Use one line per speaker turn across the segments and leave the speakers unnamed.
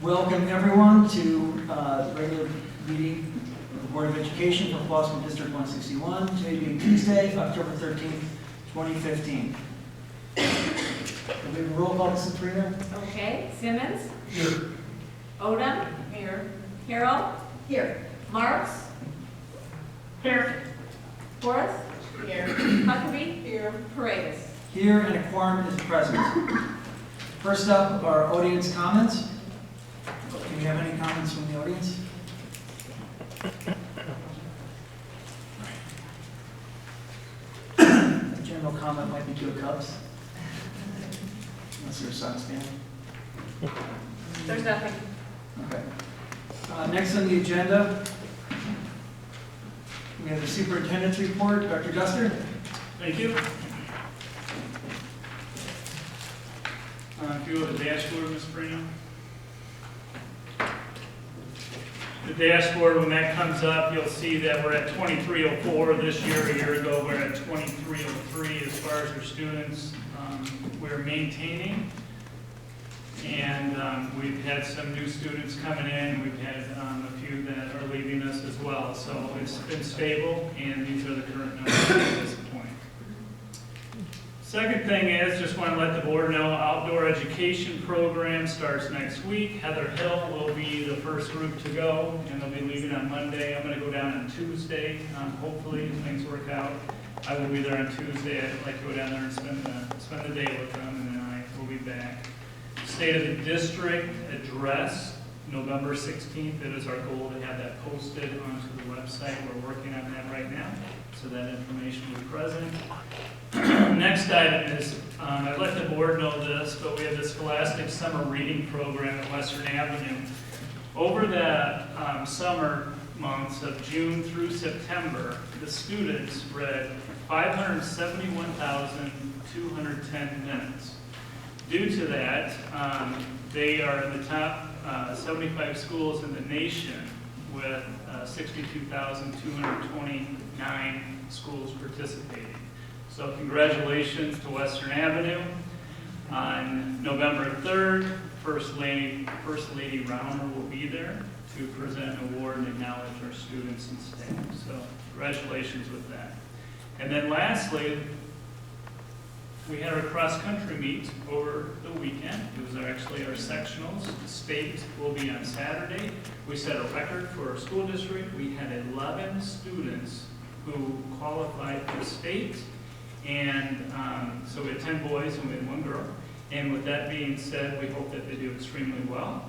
Welcome everyone to the regular meeting of the Board of Education for Flossmoor District 161, today being Tuesday, October 13th, 2015. Will we roll call this, Sabrina?
Okay, Simmons?
Here.
Odom? Here. Carroll?
Here.
Marks?
Here.
Forrest?
Here.
Huckabee?
Here.
Paredes?
Here, and a quorum is present. First up are audience comments. Do we have any comments from the audience? A general comment might be go Cubs. Unless you're a Sox fan.
There's nothing.
Okay. Next on the agenda, we have the superintendent's report. Dr. Guster?
Thank you. If you go to the dashboard, Ms. Brino. The dashboard, when that comes up, you'll see that we're at 2304 this year. A year ago, we're at 2303 as far as our students we're maintaining. And we've had some new students coming in. We've had a few that are leaving us as well. So it's been stable, and these are the current numbers at this point. Second thing is, just want to let the board know, outdoor education program starts next week. Heather Hill will be the first group to go, and they'll be leaving on Monday. I'm going to go down on Tuesday, hopefully, if things work out. I will be there on Tuesday. I'd like to go down there and spend the day with them, and then I will be back. State of the district address, November 16th. It is our goal to have that posted onto the website. We're working on that right now, so that information will be present. Next item is, I'd let the board know this, but we have the Scholastic Summer Reading Program at Western Avenue. Over the summer months of June through September, the students read 571,210 minutes. Due to that, they are in the top 75 schools in the nation with 62,229 schools participating. So congratulations to Western Avenue. On November 3rd, First Lady Rauner will be there to present an award and acknowledge our students and staff. So congratulations with that. And then lastly, we had our cross-country meet over the weekend. It was actually our sectionals. The state will be on Saturday. We set a record for our school district. We had 11 students who qualified for state. And so we had 10 boys and we had 1 girl. And with that being said, we hope that they do extremely well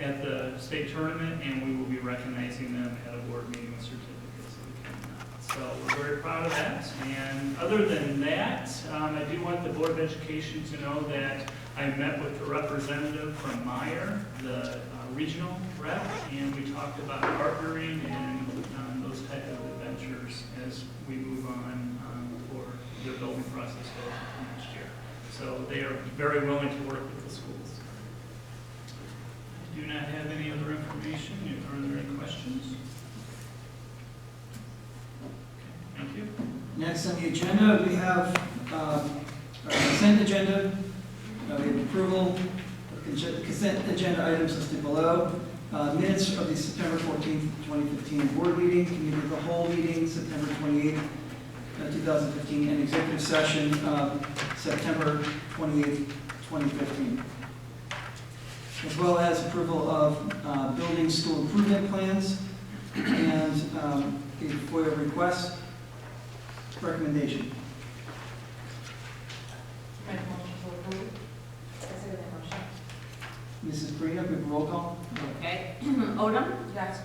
at the state tournament, and we will be recognizing them at a board meeting with certificates that we can. So we're very proud of that. And other than that, I do want the Board of Education to know that I met with the representative from Meyer, the regional rep, and we talked about partnering and those type of adventures as we move on for their building process next year. So they are very willing to work with the schools. I do not have any other information. Are there any questions? Okay, thank you.
Next on the agenda, we have our consent agenda. We have approval of consent agenda items listed below. Minutes of the September 14th, 2015 board meeting, committee of the whole meeting, September 28th, 2015, and executive session September 28th, 2015. As well as approval of building school improvement plans and a FOIA request recommendation.
Make a motion to approve. I second that motion.
Mrs. Perino, we have a roll call.
Okay. Odom?
Yes.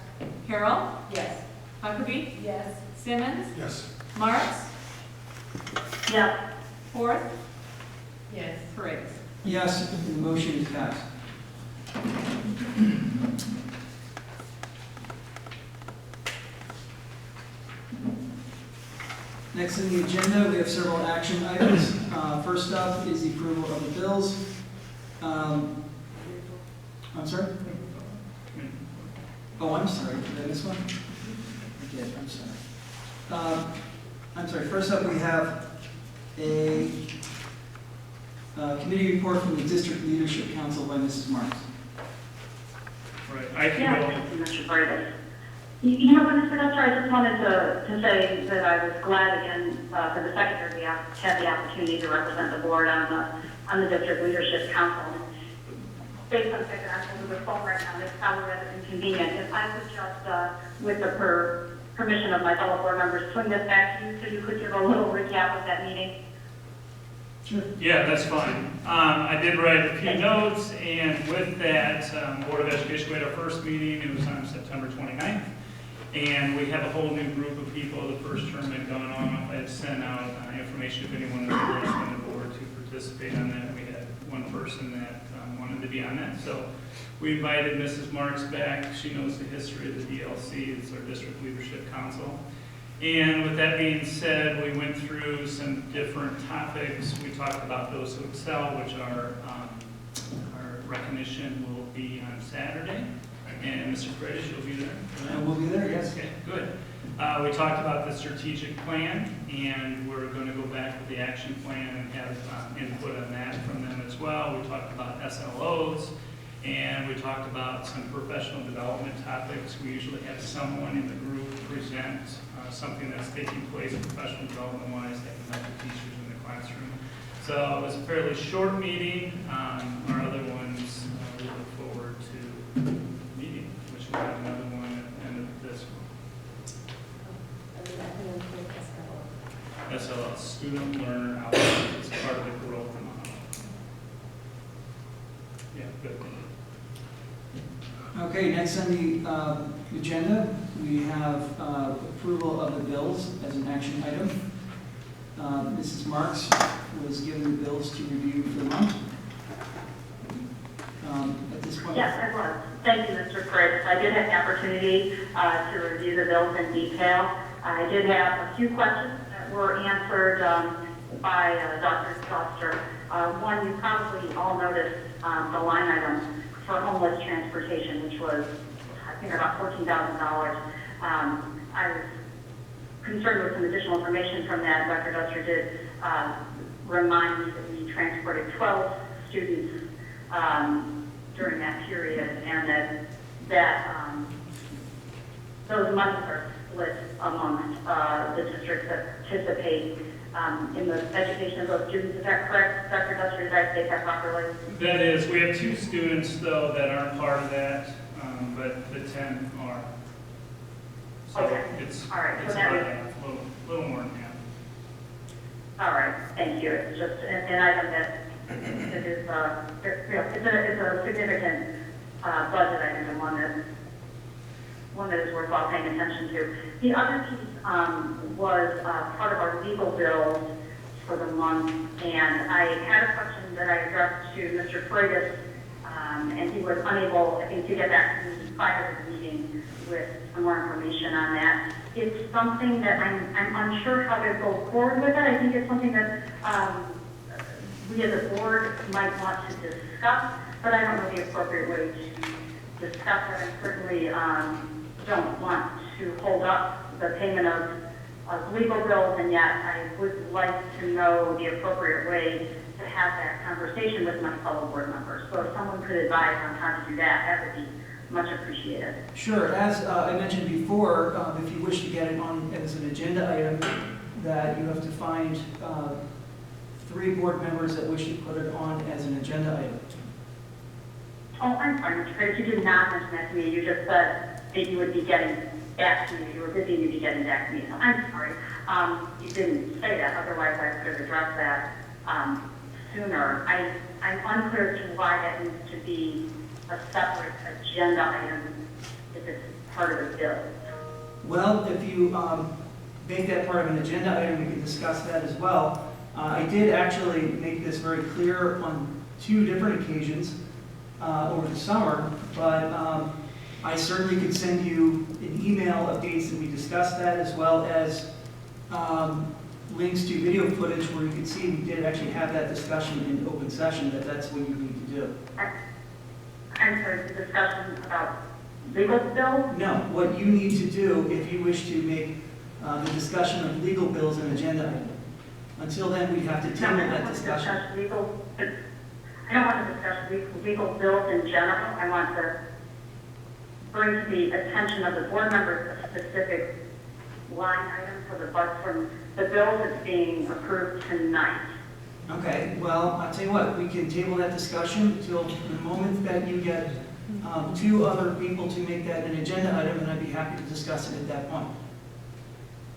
Carroll?
Yes.
Huckabee?
Yes.
Simmons?
Yes.
Marks?
Yeah.
Forrest?
Yes.
Paredes?
Yes, the motion is passed. Next on the agenda, we have several action items. First up is the approval of the bills. I'm sorry? Oh, I'm sorry. Did I miss one? I did, I'm sorry. First up, we have a committee report from the District Leadership Council by Mrs. Marks.
Right, I can
Yeah,
go.
thank you, Mr. Brady. You know what, Mr. Nestor, I just wanted to say that I was glad again, for the second year, we had the opportunity to represent the board on the district leadership council. Based on the fact that I'm over the phone right now, it's probably rather inconvenient. If I would just, with the permission of my fellow board members, swing this back to you so you could give a little recap of that meeting.
Sure.
Yeah, that's fine. I did write a few notes, and with that, Board of Education, we had our first meeting, it was on September 29th, and we have a whole new group of people. The first term had gone on. I had sent out information if anyone was interested on the board to participate on that. We had one person that wanted to be on that, so we invited Mrs. Marks back. She knows the history of the DLC. It's our district leadership council. And with that being said, we went through some different topics. We talked about those who excel, which our recognition will be on Saturday. And Mr. Freitas, you'll be there?
And we'll be there, yes.
Okay, good. We talked about the strategic plan, and we're going to go back with the action plan and have input on that from them as well. We talked about SLOs, and we talked about some professional development topics. We usually have someone in the group present something that's taking place professional development-wise that can help the teachers in the classroom. So it was a fairly short meeting. Our other ones, we look forward to meeting, which we'll have another one at the end of this one. SLL, student learner outcomes, it's part of the growth model. Yeah, good.
Okay, next on the agenda, we have approval of the bills as an action item. Mrs. Marks was given the bills to review for the month. At this point.
Yes, I was. Thank you, Mr. Freitas. I did have the opportunity to review the bills in detail. I did have a few questions that were answered by Dr. Foster. One, you probably all noticed the line item for homeless transportation, which was, I think, about $14,000. I was concerned with some additional information from that. Dr. Duster did remind me that we transported 12 students during that period, and that those monies are split amongst the districts that participate in the education of those students. Is that correct, Dr. Duster? Did I state that properly?
That is, we have 2 students, though, that aren't part of that, but the 10 are. So
Okay.
it's,
All right, so
it's
that
about
is-
half, a little more than half.
All right, thank you. It's just an item that it is, it's a significant budget item, and one that is worthwhile paying attention to. The other piece was part of our legal bills for the month, and I had a question that I addressed to Mr. Freitas, and he was unable, I think, to get back to me prior to the meeting with some more information on that. It's something that I'm unsure how to go forward with it. I think it's something that we as a board might want to discuss, but I don't know the appropriate way to discuss it. I certainly don't want to hold up the payment of legal bills, and yet I would like to know the appropriate way to have that conversation with my fellow board members. So if someone could advise on how to do that, that would be much appreciated.
Sure, as I mentioned before, if you wish to get it on as an agenda item, that you have to find 3 board members that wish to put it on as an agenda item.
Oh, I'm sorry, Mr. Curtis, you did not mention that to me. You just said that you would be getting back to me. You were busy, you'd be getting back to me. So I'm sorry. You didn't say that, otherwise I could have addressed that sooner. I'm unclear as to why that needs to be a separate agenda item if it's part of the bill.
Well, if you make that part of an agenda item, we can discuss that as well. I did actually make this very clear on 2 different occasions over the summer, but I certainly could send you an email of dates that we discussed that, as well as links to video footage where you can see we did actually have that discussion in open session, that's what you need to do.
I'm sorry, the discussion about legal bills?
No, what you need to do if you wish to make the discussion of legal bills an agenda item. Until then, we have to table that discussion.
I don't want to discuss legal bills in general. I want to bring to the attention of the board members a specific line item for the bus from the bill that's being approved tonight.
Okay, well, I'll tell you what, we can table that discussion until the moment that you get two other people to make that an agenda item, and I'd be happy to discuss it at that point.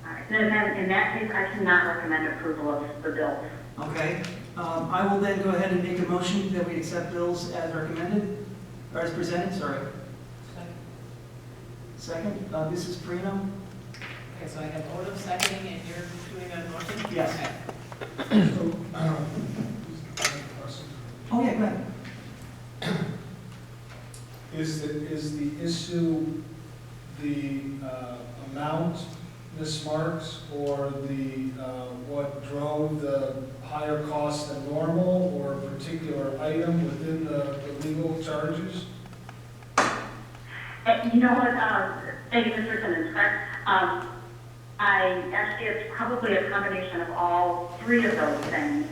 All right, then in that case, I cannot recommend approval of the bills.
Okay, I will then go ahead and make a motion that we accept bills as recommended, or as presented, sorry. Second, Mrs. Perino?
Okay, so I have Odom seconding, and you're doing that motion?
Yes.
Okay.
Oh, yeah, go ahead.
Is the issue the amount, Ms. Marks, or the what drove the higher cost than normal, or a particular item within the legal charges?
You know what, thank you, Mr. Simmons, correct? It's probably a combination of all three of those things.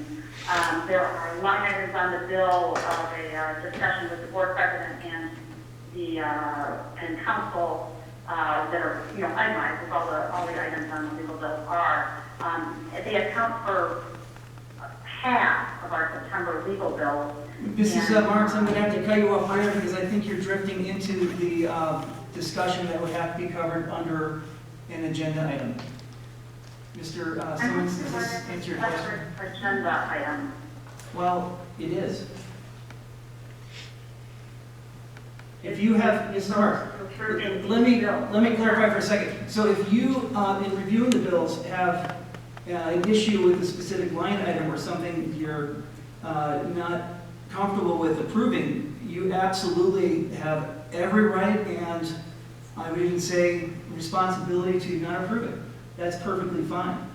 There are line items on the bill of a discussion with the board president and and council that are, itemized, as all the items on the legal bill are. They account for half of our September legal bill.
Mrs. Marks, I'm going to have to cut you off there because I think you're drifting into the discussion that would have to be covered under an agenda item. Mr. Simmons, does this answer your question?
Agenda item.
Well, it is. If you have, Ms. Marks, let me clarify for a second. So if you, in reviewing the bills, have an issue with a specific line item or something you're not comfortable with approving, you absolutely have every right and I would even say responsibility to not approve it. That's perfectly fine.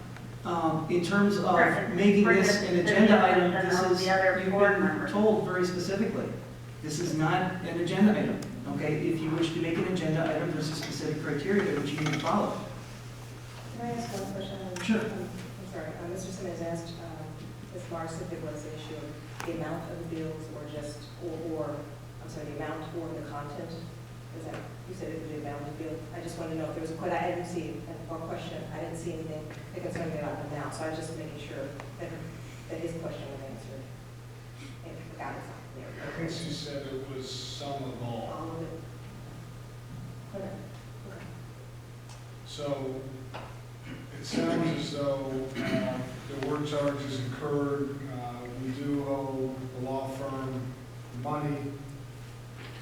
In terms of making this an agenda item, this is, you've been told very specifically, this is not an agenda item. Okay, if you wish to make an agenda item, there's a specific criteria which you need to follow.
Can I ask one question?
Sure.
I'm sorry, Mr. Simmons asked Ms. Mars if it was an issue of the amount of the bills or just, the amount or the content? Is that, you said it was the amount of the bill? I just wanted to know if there was a question, I didn't see, or question, I didn't see anything that concerned me about the amount, so I was just making sure that his question was answered. And forgot it.
I think she said it was some of all.
All of it. Okay.
So it sounds as though there were charges incurred. We do owe the law firm money,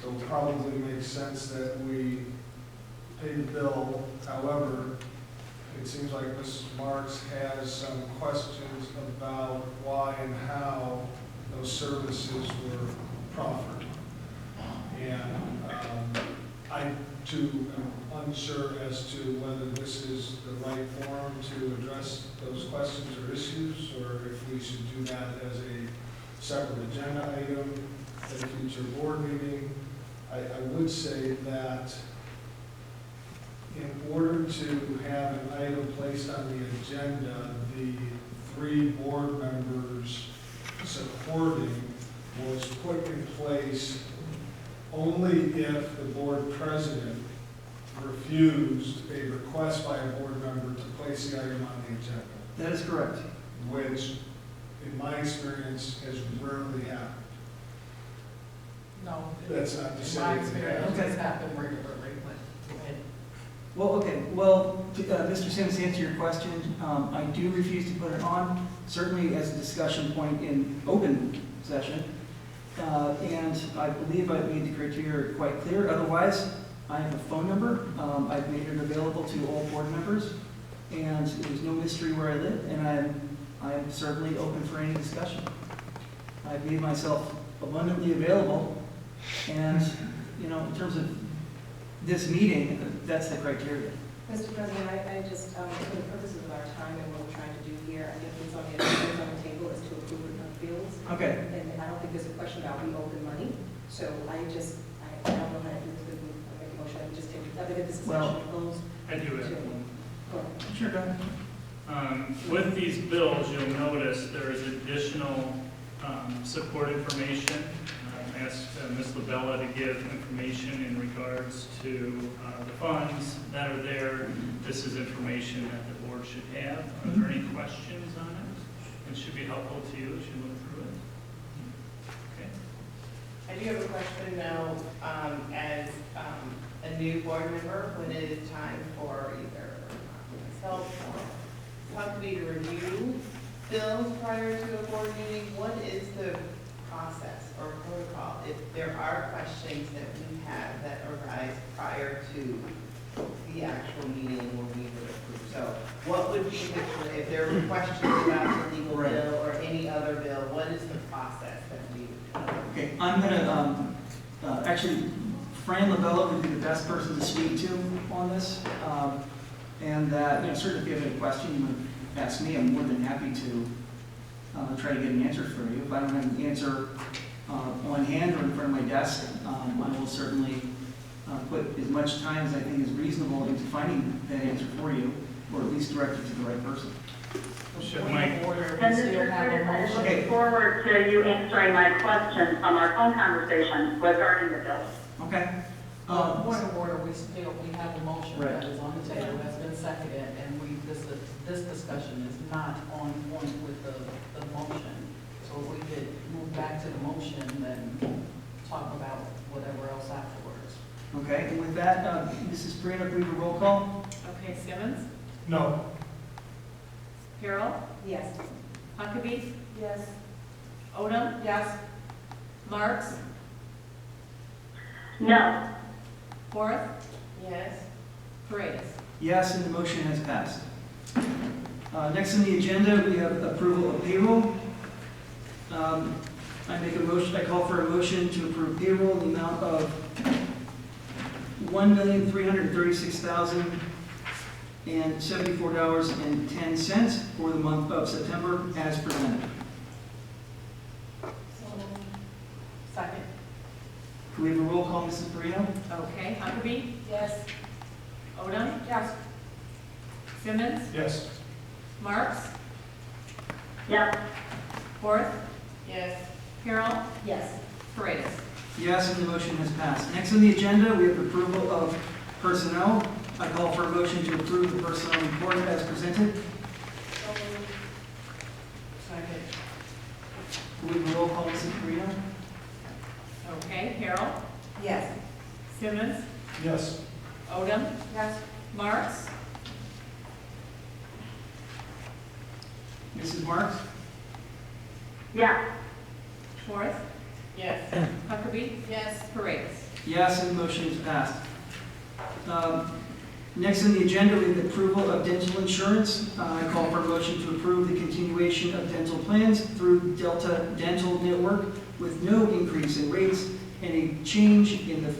so it probably makes sense that we pay the bill. However, it seems like Mrs. Marks has some questions about why and how those services were proffered. And I too am unsure as to whether this is the right forum to address those questions or issues, or if we should do that as a separate agenda item at a future board meeting. I would say that in order to have an item placed on the agenda, the 3 board members supporting was put in place only if the board president refused a request by a board member to place the item on the agenda,
That is correct.
which in my experience has rarely happened.
No.
That's not to
In
say
my
it
experience,
hasn't.
it's happened regularly, but go ahead.
Well, okay. Well, Mr. Sims, to answer your question, I do refuse to put it on, certainly as a discussion point in open session. And I believe I've made the criteria quite clear. Otherwise, I have a phone number. I've made it available to all board members. And there's no mystery where I live, and I am certainly open for any discussion. I've made myself abundantly available, and, in terms of this meeting, that's the criteria.
Mr. President, I just, for the purposes of our time and what we're trying to do here, I think what's on the table is to approve it of bills.
Okay.
And I don't think there's a question about we open money, so I don't know how to do this, I make a motion, I would just take, I think this
Well,
discussion closed.
I do have one.
Go ahead.
Sure, go ahead.
With these bills, you'll notice there is additional support information ask Ms. Labella to give information in regards to the funds that are there. This is information that the board should have. Are there any questions on it? It should be helpful to you as you look through it. Okay.
I do have a question now, as a new board member, when it is time for either myself or company to review bills prior to a board meeting, what is the process or protocol if there are questions that we have that arise prior to the actual meeting when we would approve? So what would be the, if there were questions about the legal bill or any other bill, what is the process that we would do?
Okay, I'm gonna, actually, Fran Labella would be the best person to speak to on this. And that, certainly if you have any question, you would ask me, I'm more than happy to try to get an answer for you. If I don't have an answer on hand or in front of my desk, I will certainly put as much time as I think is reasonable into finding that answer for you, or at least direct it to the right person.
Should Mike?
And Mr. Curtis, I
Okay.
look forward to you answering my question from our phone conversation regarding the bills.
Okay.
Point of order, we have a motion
Right.
that is on the table, that's been seconded, and this discussion is not on point with the motion. So if we could move back to the motion, then talk about whatever else afterwards.
Okay, and with that, Mrs. Perino, can we have a roll call?
Okay, Simmons,
No.
Carol,
Yes.
Huckabee,
Yes.
Odom,
Yes.
Marks,
No.
Horace,
Yes.
Paredes.
Yes, and the motion has passed. Next on the agenda, we have approval of payroll. I call for a motion to approve payroll in the amount of $1,336,074.10 for the month of September as presented.
Second.
Can we have a roll call, Mrs. Perino?
Okay, Huckabee,
Yes.
Odom,
Yes.
Simmons,
Yes.
Marks,
Yes.
Horace,
Yes.
Carol,
Yes.
Paredes.
Yes, and the motion has passed. Next on the agenda, we have approval of personnel. I call for a motion to approve the personnel report as presented.
Second.
Can we have a roll call, Mrs. Perino?
Okay, Carol,
Yes.
Simmons,
Yes.
Odom,
Yes.
Marks,
Mrs. Marks?
Yes.
Horace,
Yes.
Huckabee,
Yes.
Paredes.
Yes, and the motion is passed. Next on the agenda, we have the approval of dental insurance. I call for a motion to approve the continuation of dental plans through Delta Dental Network with no increase in rates and a change in the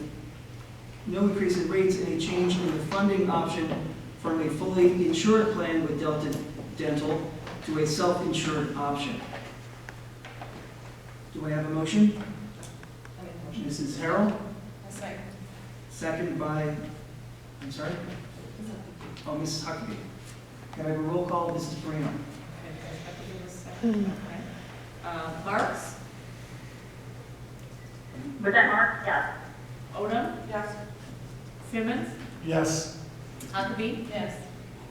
funding option from a fully insured plan with Delta Dental to a self-insured option. Do I have a motion? Mrs. Harrell?
Second.
Second by, I'm sorry? Oh, Mrs. Huckabee. Can I have a roll call, Mrs. Perino?
Okay, Huckabee was second, okay. Marks,
Was that Mark? Yes.
Odom,
Yes.
Simmons,
Yes.
Huckabee,
Yes.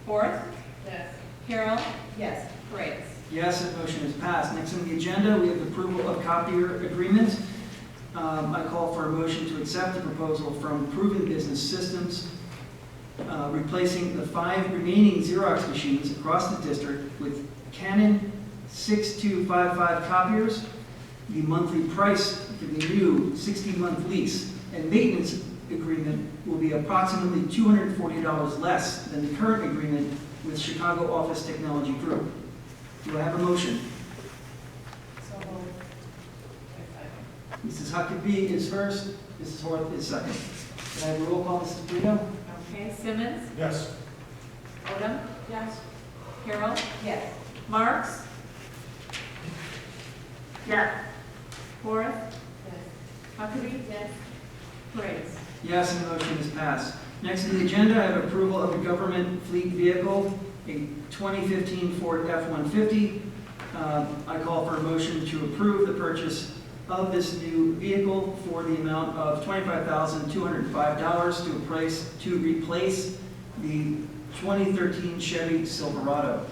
Horace,
Yes.
Carol,
Yes.
Paredes.
Yes, that motion is passed. Next on the agenda, we have approval of copier agreement. I call for a motion to accept the proposal from Proven Business Systems, replacing the 5 remaining Xerox machines across the district with Canon 6255 copiers. The monthly price for the new 60-month lease and maintenance agreement will be approximately $240 less than the current agreement with Chicago Office Technology Group. Do I have a motion?
So moved.
Mrs. Huckabee is first, Mrs. Horth is second. Can I have a roll call, Mrs. Brito?
Okay, Simmons,
Yes.
Odom,
Yes.
Carol,
Yes.
Marks,
Yes.
Horace,
Yes.
Huckabee,
Yes.
Paredes.
Yes, and the motion is passed. Next on the agenda, I have approval of a government fleet vehicle, a 2015 Ford F-150. I call for a motion to approve the purchase of this new vehicle for the amount of $25,205 to replace the 2013 Chevy Silverado.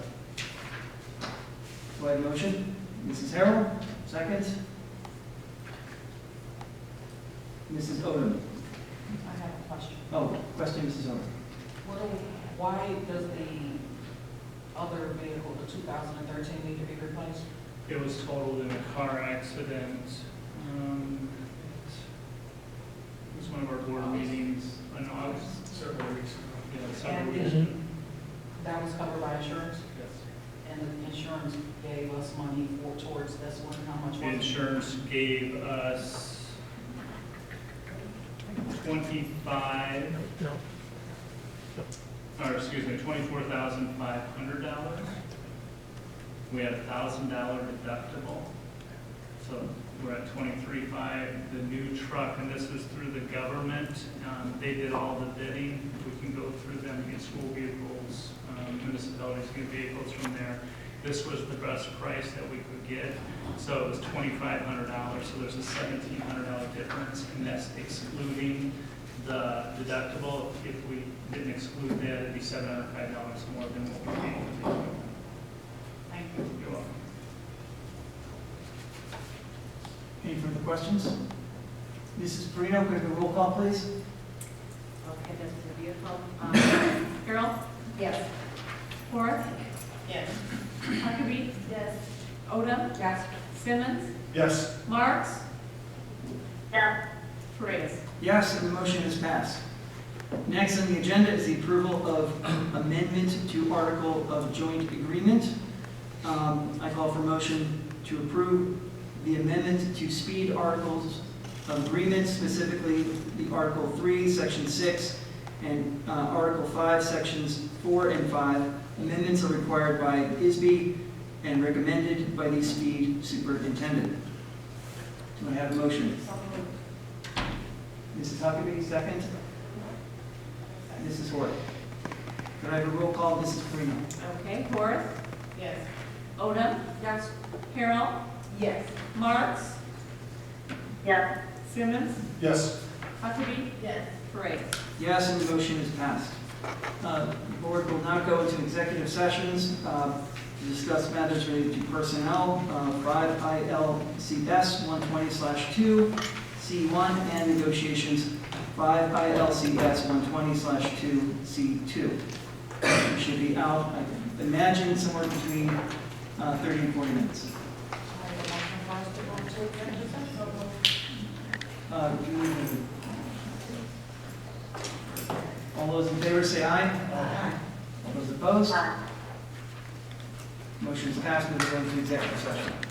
Do I have a motion? Mrs. Harrell, second. Mrs. Odom.
I have a question.
Oh, question, Mrs. Odom.
Why does the other vehicle, the 2013, need to be replaced?
It was totaled in a car accident. It was one of our board meetings in August.
Several weeks ago.
Yeah, several
And
weeks.
that was covered by insurance?
Yes.
And the insurance gave us money towards this one, how much was
The
it?
insurance gave us 24,500. We had a $1,000 deductible, so we're at 23,500. The new truck, and this is through the government, they did all the bidding. We can go through them, get school vehicles, municipalities get vehicles from there. This was the best price that we could get, so it was $2,500, so there's a $1,700 difference, and that's excluding the deductible. If we didn't exclude that, it'd be $705 more than what we paid for the vehicle.
Thank you.
You're welcome.
Any further questions? Mrs. Perino, could I have a roll call, please?
Okay, this is a vehicle. Carol?
Yes.
Horace?
Yes.
Huckabee? Yes. Odom?
Yes.
Simmons?
Yes.
Marks?
Yes.
Paredes?
Yes, and the motion is passed. Next on the agenda is the approval of amendment to article of joint agreement. I call for motion to approve the amendment to speed articles of agreement, specifically the Article 3, Section 6, and Article 5, Sections 4 and 5. Amendments are required by ISB and recommended by the speed superintendent. Do I have a motion? Mrs. Huckabee, second. Mrs. Hort. Could I have a roll call, Mrs. Perino?
Okay, Horace?
Yes.
Odom? Yes. Carol?
Yes.
Marks?
Yes.
Simmons?
Yes.
Huckabee?
Yes.
Paredes?
Yes, and the motion is passed. The board will now go into executive sessions to discuss matters related to personnel, 5 ILCS 120/2, C1, and negotiations, 5 ILCS 120/2, C2. We should be out, I imagine, somewhere between 30 and 40 minutes. Do we need to- All those in favor say aye.
Aye.
All those opposed?
Aye.
Motion is passed. We'll go into executive session.